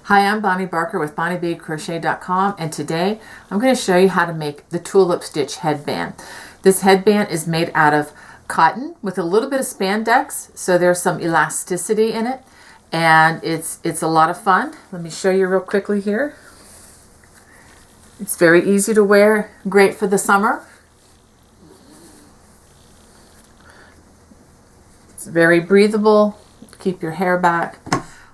Hi, I'm Bonnie Barker with BonnieBeadCrochet.com, and today I'm going to show you how to make the tulip stitch headband. This headband is made out of cotton with a little bit of spandex, so there's some elasticity in it, and it's a lot of fun. Let me show you real quickly here. It's very easy to wear, great for the summer. It's very breathable, keep your hair back.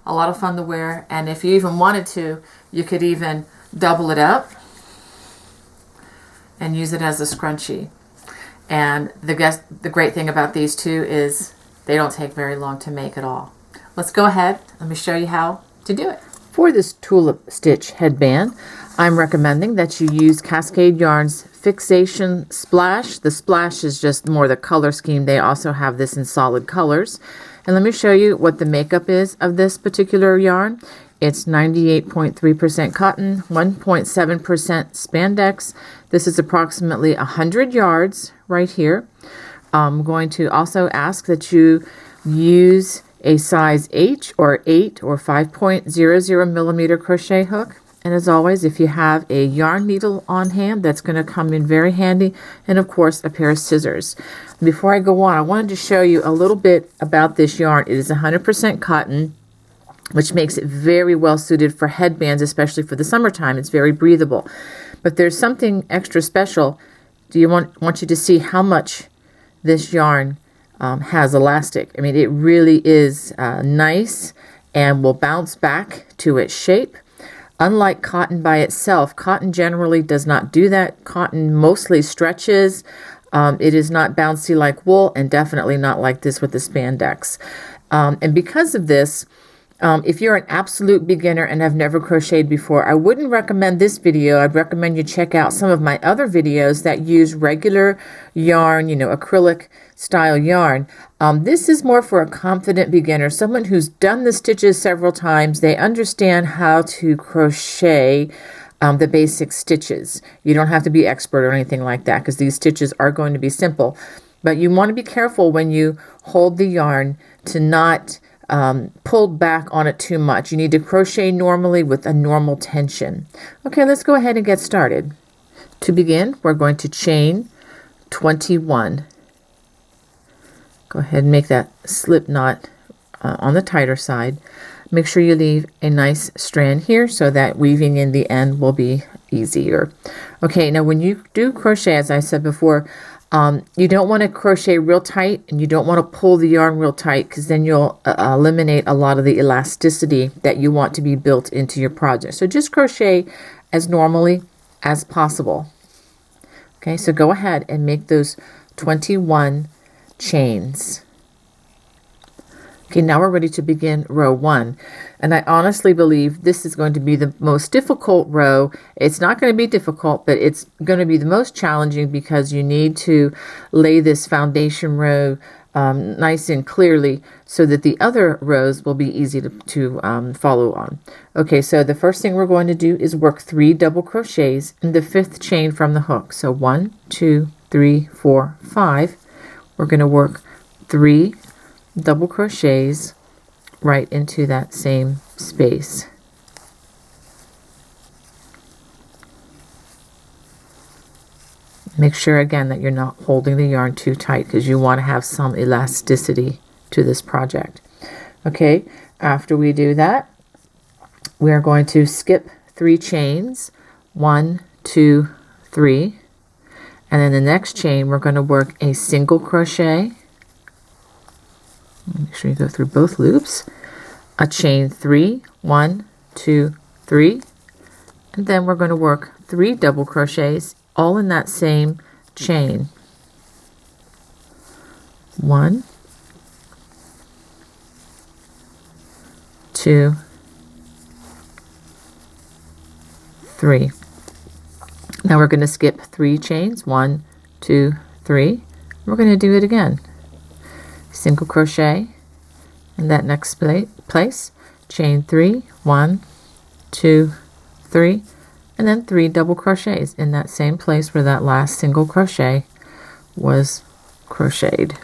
A lot of fun to wear, and if you even wanted to, you could even double it up and use it as a scrunchie. And the great thing about these two is they don't take very long to make at all. Let's go ahead. Let me show you how to do it. For this tulip stitch headband, I'm recommending that you use Cascade Yarn's Fixation Splash. The splash is just more the color scheme. They also have this in solid colors. And let me show you what the makeup is of this particular yarn. It's 98.3% cotton, 1.7% spandex. This is approximately 100 yards right here. I'm going to also ask that you use a size H or 8 or 5.00 millimeter crochet hook. And as always, if you have a yarn needle on hand, that's going to come in very handy, and of course a pair of scissors. Before I go on, I wanted to show you a little bit about this yarn. It is 100% cotton, which makes it very well suited for headbands, especially for the summertime. It's very breathable. But there's something extra special. Want you to see how much this yarn has elastic. I mean, it really is nice and will bounce back to its shape. Unlike cotton by itself, cotton generally does not do that. Cotton mostly stretches. It is not bouncy like wool, and definitely not like this with the spandex. And because of this, if you're an absolute beginner and have never crocheted before, I wouldn't recommend this video. I'd recommend you check out some of my other videos that use regular yarn, acrylic style yarn. This is more for a confident beginner, someone who's done the stitches several times. They understand how to crochet the basic stitches. You don't have to be expert or anything like that, because these stitches are going to be simple. But you want to be careful when you hold the yarn to not pull back on it too much. You need to crochet normally with a normal tension. Okay, let's go ahead and get started. To begin, we're going to chain 21. Go ahead and make that slip knot on the tighter side. Make sure you leave a nice strand here so that weaving in the end will be easier. Okay, now when you do crochet, as I said before, you don't want to crochet real tight, and you don't want to pull the yarn real tight, because then you'll eliminate a lot of the elasticity that you want to be built into your project. So just crochet as normally as possible. Okay, so go ahead and make those 21 chains. Okay, now we're ready to begin row 1. And I honestly believe this is going to be the most difficult row. It's not going to be difficult, but it's going to be the most challenging, because you need to lay this foundation row nice and clearly so that the other rows will be easy to follow on. Okay, so the first thing we're going to do is work 3 double crochets in the 5th chain from the hook. So 1, 2, 3, 4, 5. We're going to work 3 double crochets right into that same space. Make sure again that you're not holding the yarn too tight, because you want to have some elasticity to this project. Okay, after we do that, we are going to skip 3 chains, 1, 2, 3, and then the next chain we're going to work a single crochet. Make sure you go through both loops. A chain 3, 1, 2, 3, and then we're going to work 3 double crochets all in that same chain. 1, 2, 3. Now we're going to skip 3 chains, 1, 2, 3. We're going to do it again. Single crochet in that next place, chain 3, 1, 2, 3, and then 3 double crochets in that same place where that last single crochet was crocheted.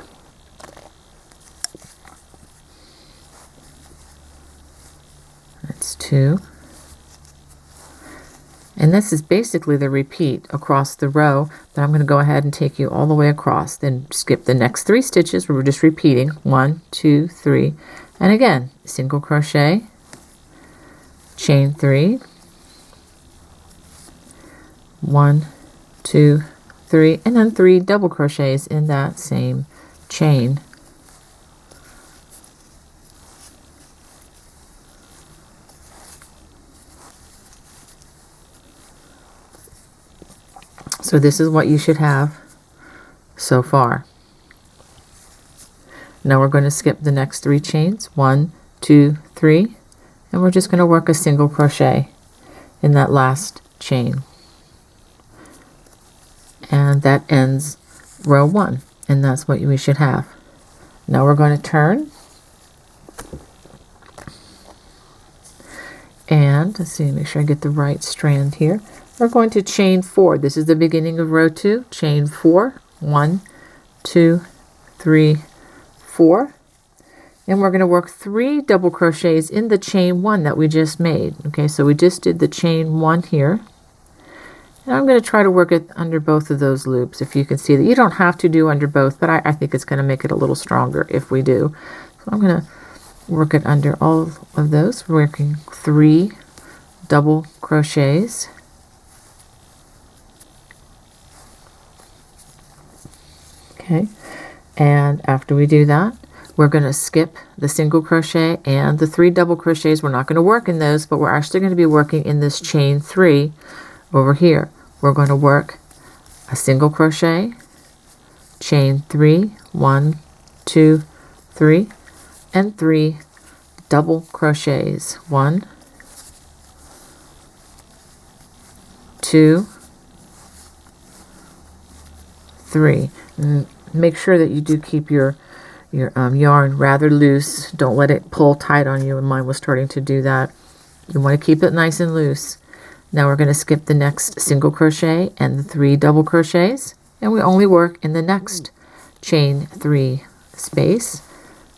That's 2, And this is basically the repeat across the row, but I'm going to go ahead and take you all the way across, then skip the next 3 stitches. We're just repeating 1, 2, 3, and again, single crochet, chain 3, 1, 2, 3, and then 3 double crochets in that same chain. So this is what you should have so far. Now we're going to skip the next 3 chains, 1, 2, 3, and we're just going to work a single crochet in that last chain. And that ends row 1, and that's what we should have. Now we're going to turn, and let's see, make sure I get the right strand here. We're going to chain 4. This is the beginning of row 2. Chain 4. 1, 2, 3, 4. And we're going to work 3 double crochets in the chain 1 that we just made. Okay, so we just did the chain 1 here. And I'm going to try to work it under both of those loops. If you can see that, you don't have to do under both, but I think it's going to make it a little stronger if we do. So I'm going to work it under all of those, working 3 double crochets. Okay, and after we do that, we're going to skip the single crochet and the 3 double crochets. We're not going to work in those, but we're actually going to be working in this chain 3 over here. We're going to work a single crochet, chain 3, 1, 2, 3, and 3 double crochets. 1, 2, 3. And make sure that you do keep your yarn rather loose. Don't let it pull tight on you, and mine was starting to do that. You want to keep it nice and loose. Now we're going to skip the next single crochet and the 3 double crochets, and we only work in the next chain 3 space.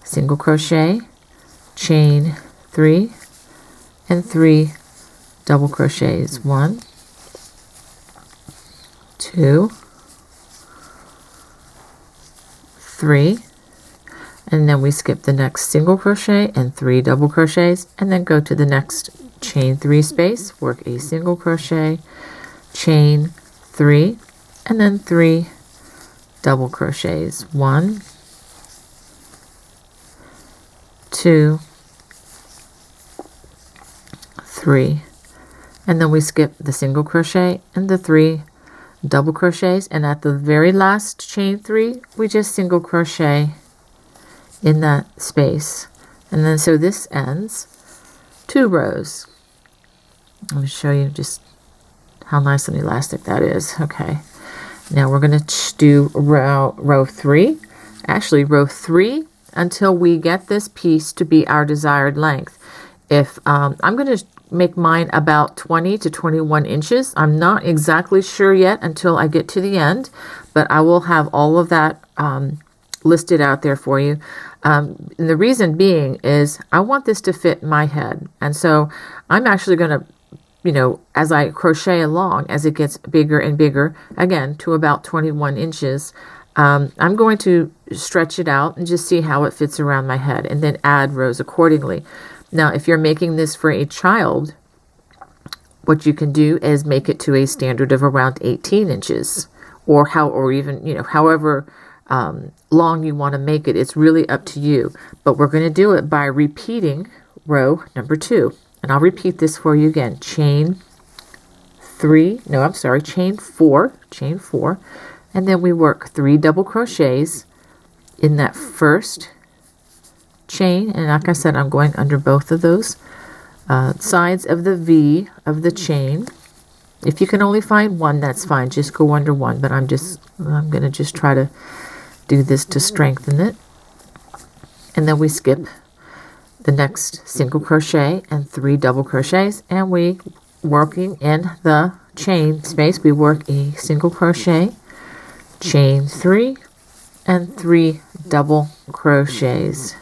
Single crochet, chain 3, and 3 double crochets. 1, 2, 3, and then we skip the next single crochet and 3 double crochets, and then go to the next chain 3 space, work a single crochet, chain 3, and then 3 double crochets. 1, 2, 3, and then we skip the single crochet and the 3 double crochets, and at the very last chain 3 we just single crochet in that space. And then so this ends 2 rows. Let me show you just how nice and elastic that is. Okay, now we're going to do row 3, actually row 3, until we get this piece to be our desired length. If I'm going to make mine about 20 to 21 inches. I'm not exactly sure yet until I get to the end, but I will have all of that listed out there for you. And the reason being is I want this to fit my head. And so I'm actually going to, you know, as I crochet along, as it gets bigger and bigger, again, to about 21 inches, I'm going to stretch it out and just see how it fits around my head and then add rows accordingly. Now, if you're making this for a child, what you can do is make it to a standard of around 18 inches, or even, you know, however long you want to make it. It's really up to you. But we're going to do it by repeating row number 2. And I'll repeat this for you again. Chain 4, and then we work 3 double crochets in that first chain, and like I said, I'm going under both of those sides of the V of the chain. If you can only find one, that's fine, just go under one, but I'm going to just try to do this to strengthen it. And then we skip the next single crochet and 3 double crochets, and we working in the chain space, we work a single crochet, chain 3, and 3 double crochets.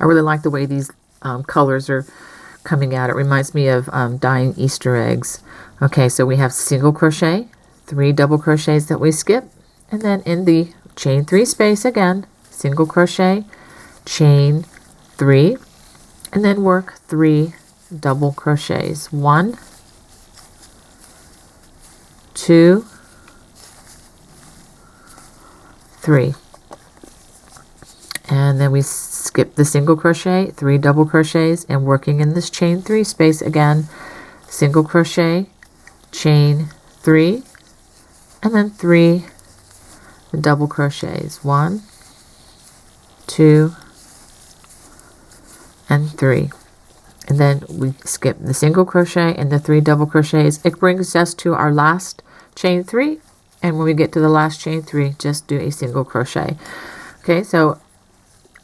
I really like the way these colors are coming out. It reminds me of dyeing Easter eggs. Okay, so we have single crochet, 3 double crochets that we skip, and then in the chain 3 space again, single crochet, chain 3, and then work 3 double crochets. 1, 2, 3. And then we skip the single crochet, 3 double crochets, and working in this chain 3 space again, single crochet, chain 3, and then 3 double crochets. 1, 2, and 3. And then we skip the single crochet and the 3 double crochets. It brings us to our last chain 3, and when we get to the last chain 3, just do a single crochet. Okay, so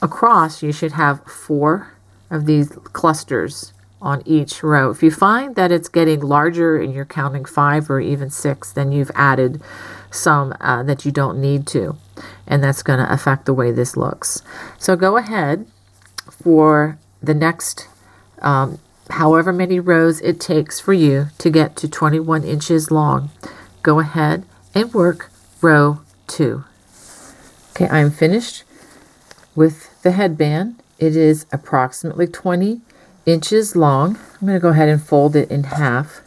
across you should have 4 of these clusters on each row. If you find that it's getting larger and you're counting 5 or even 6, then you've added some that you don't need to, and that's going to affect the way this looks. So go ahead for the next however many rows it takes for you to get to 21 inches long. Go ahead and work row 2. Okay, I'm finished with the headband. It is approximately 20 inches long. I'm going to go ahead and fold it in half,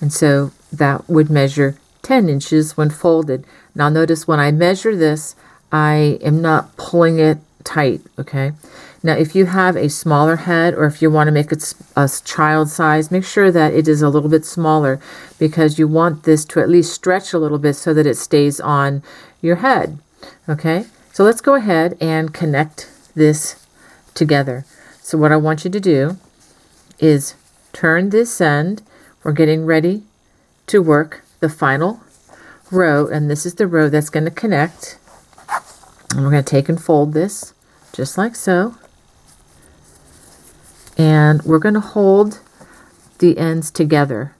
and so that would measure 10 inches when folded. Now notice when I measure this, I am not pulling it tight, okay? Now if you have a smaller head, or if you want to make it a child size, make sure that it is a little bit smaller, because you want this to at least stretch a little bit so that it stays on your head. Okay, so let's go ahead and connect this together. So what I want you to do is turn this end. We're getting ready to work the final row, and this is the row that's going to connect. And we're going to take and fold this just like so, and we're going to hold the ends together,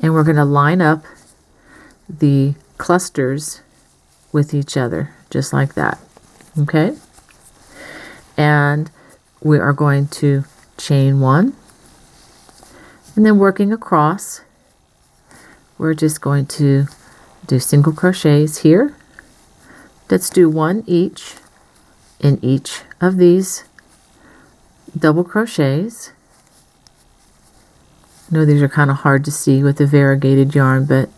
and we're going to line up the clusters with each other just like that. Okay, and we are going to chain 1, and then working across, we're just going to do single crochets here. Let's do 1 each in each of these double crochets. I know these are kind of hard to see with the variegated yarn, but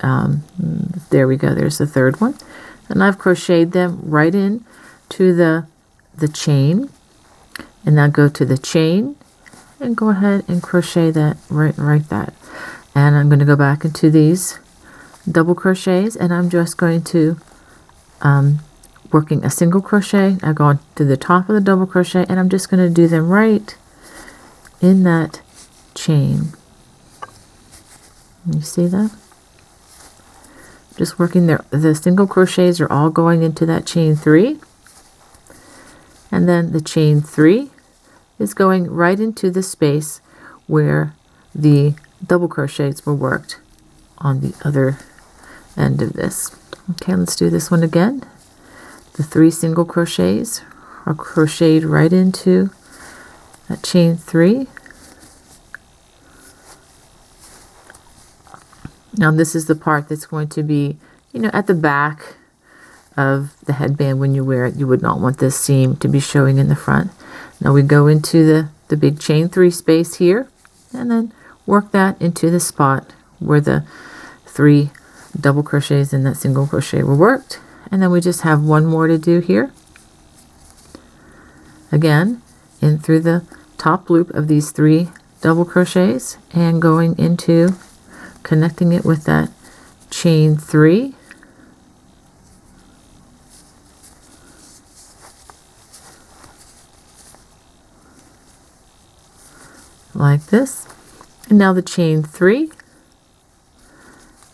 there we go. There's the third one, and I've crocheted them right in to the chain, and now go to the chain and go ahead and crochet that right that. And I'm going to go back into these double crochets, and I'm just going to working a single crochet. I go on to the top of the double crochet, and I'm just going to do them right in that chain. You see that? Just working there. The single crochets are all going into that chain 3, and then the chain 3 is going right into the space where the double crochets were worked on the other end of this. Okay, let's do this one again. The 3 single crochets are crocheted right into that chain 3. Now this is the part that's going to be, at the back of the headband when you wear it. You would not want this seam to be showing in the front. Now we go into the big chain 3 space here, and then work that into the spot where the 3 double crochets and that single crochet were worked. And then we just have one more to do here. Again, in through the top loop of these 3 double crochets, and going into connecting it with that chain 3. Like this. And now the chain 3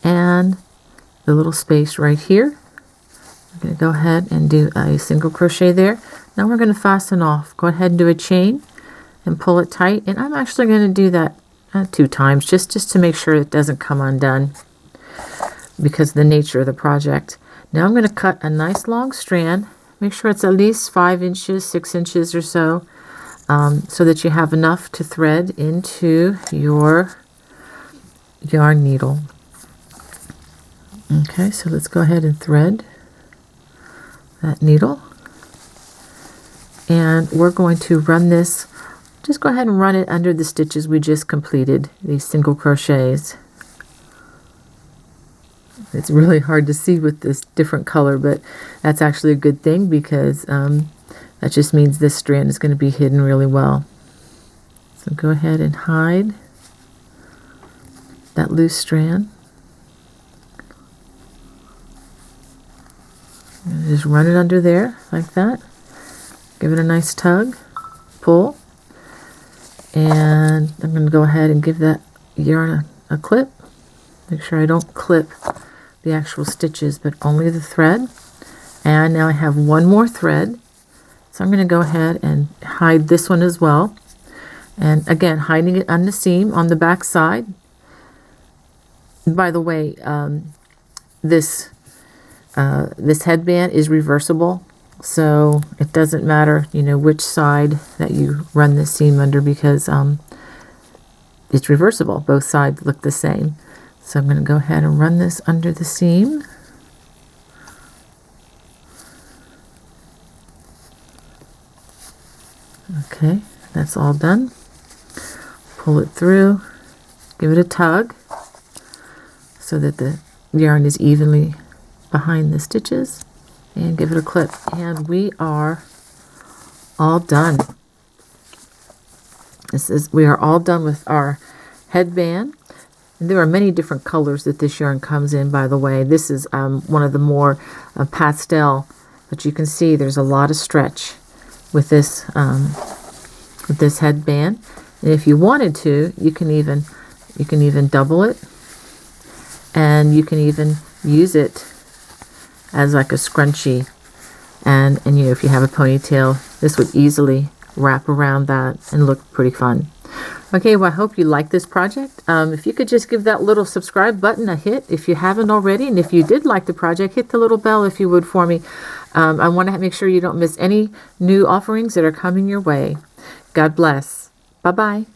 and the little space right here. I'm going to go ahead and do a single crochet there. Now we're going to fasten off. Go ahead and do a chain and pull it tight. And I'm actually going to do that 2 times just to make sure it doesn't come undone because of the nature of the project. Now I'm going to cut a nice long strand Make sure it's at least 5 inches, 6 inches or so, so that you have enough to thread into your yarn needle. Okay, so let's go ahead and thread that needle. And we're going to run this, just go ahead and run it under the stitches we just completed, these single crochets. It's really hard to see with this different color, but that's actually a good thing because that just means this strand is going to be hidden really well. So go ahead and hide that loose strand. And just run it under there like that. Give it a nice tug, pull, and I'm going to go ahead and give that yarn a clip. Make sure I don't clip the actual stitches, but only the thread. And now I have one more thread, so I'm going to go ahead and hide this one as well. And again, hiding it on the seam on the back side. By the way, this headband is reversible, so it doesn't matter, you know, which side that you run the seam under, because it's reversible. Both sides look the same. So I'm going to go ahead and run this under the seam. Okay, that's all done. Pull it through, give it a tug so that the yarn is evenly behind the stitches, and give it a clip. And we are all done. We are all done with our headband. And there are many different colors that this yarn comes in, by the way. This is one of the more pastel, but you can see there's a lot of stretch with this headband. And if you wanted to, you can even double it, and you can even use it as like a scrunchie. And you know, if you have a ponytail, this would easily wrap around that and look pretty fun. Okay, well, I hope you like this project. If you could just give that little subscribe button a hit if you haven't already, and if you did like the project, hit the little bell if you would for me. I want to make sure you don't miss any new offerings that are coming your way. God bless. Bye-bye.